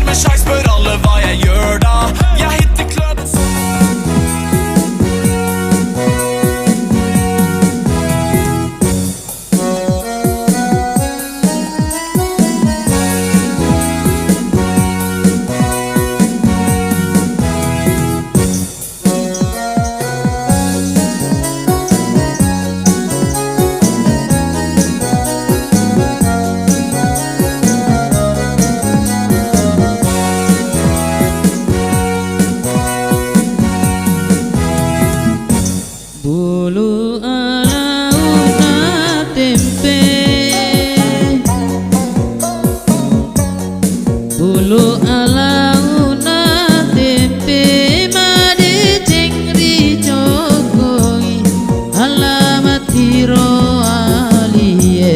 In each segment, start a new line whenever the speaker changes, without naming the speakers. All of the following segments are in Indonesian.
med sjans, spør alle hva jeg gjør da. Jeg hitter klubben
bulu alauna tempe, bulu alauna tempe, made cengri jokowi alamat hiro alie,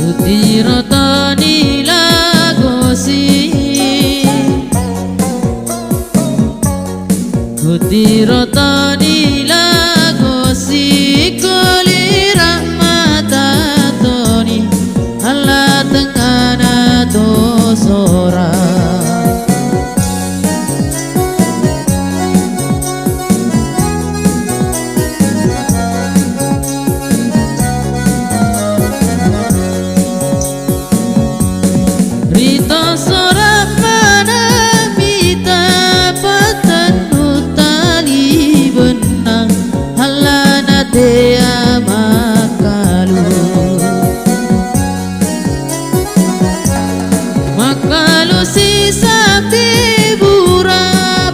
utiro tani lagosi, Kutiro tani lagosi koli rahmata toni Allah tengana dosora. Rito sora mana mita patanu tali benang halana dea makalu makalu si sapi bura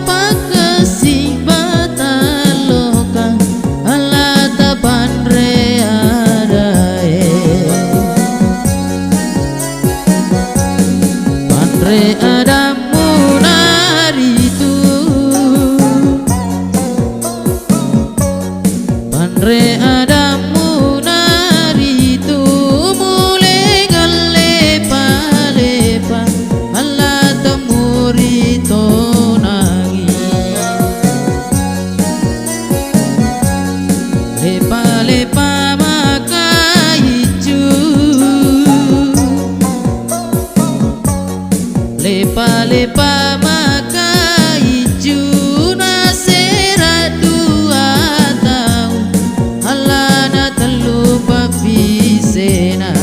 pakasi bataloka halata bandre adae bandre adamu naritu Andre adamu naritu mule galepa lepa Allah temuri tonangi lepa lepa maka hiju lepa lepa maka hiju nasera dua tahun halana telu papisena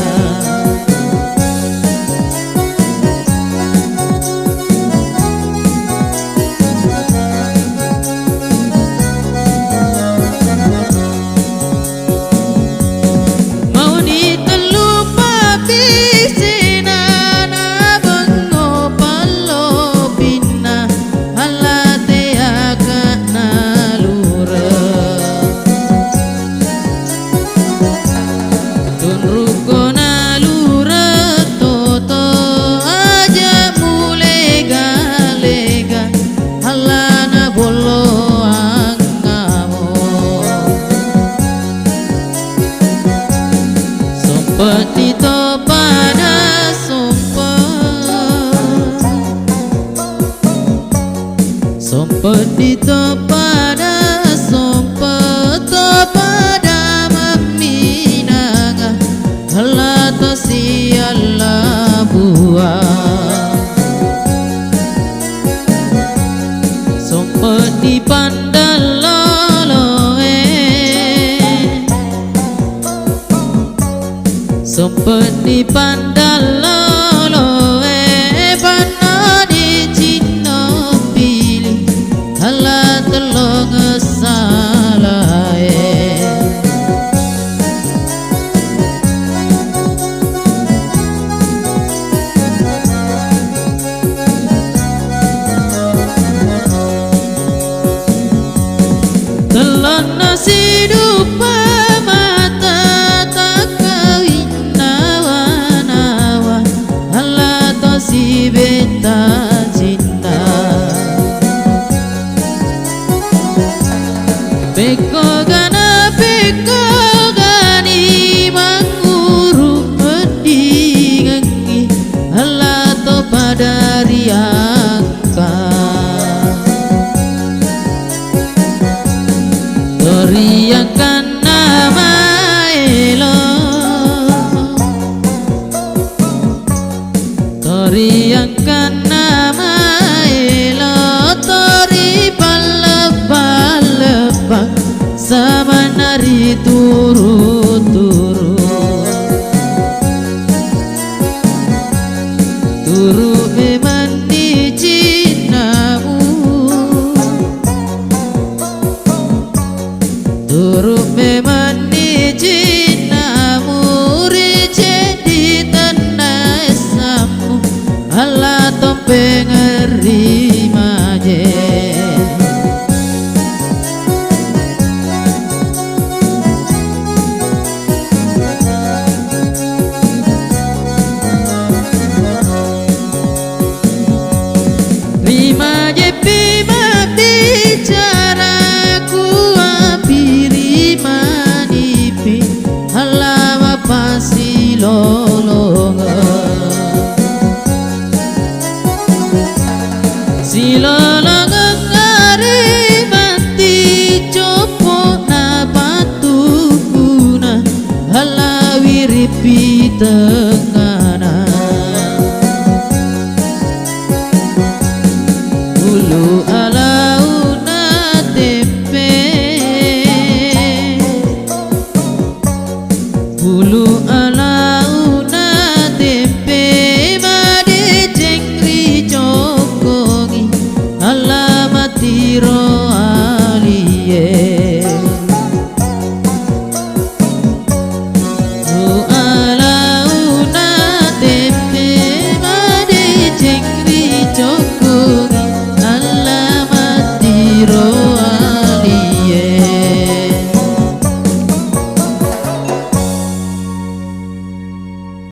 mau di telu papisena na bengo palo pina halate akak nalura Tunrukona lura toto aja mulega lega halana bolo angamo seperti topada sumpah seperti topada sumpah topada maminaga Allah tosi Allah buah seperti pandal loloe seperti pandal loloe panah di Cina pilih Allah telong salahe telon nasi dupa mata tak kawin nawa-nawa Toriangkan nama elo tori balap-balap sama nari turu-turu turu memang di cinamu turu memang di cinamu rice di tanah samu ala topeng rimaje rimaje pima bicara ku apiri manipi halama pasi lolonga silolonga ngare mati copo na batu guna halawiri piteng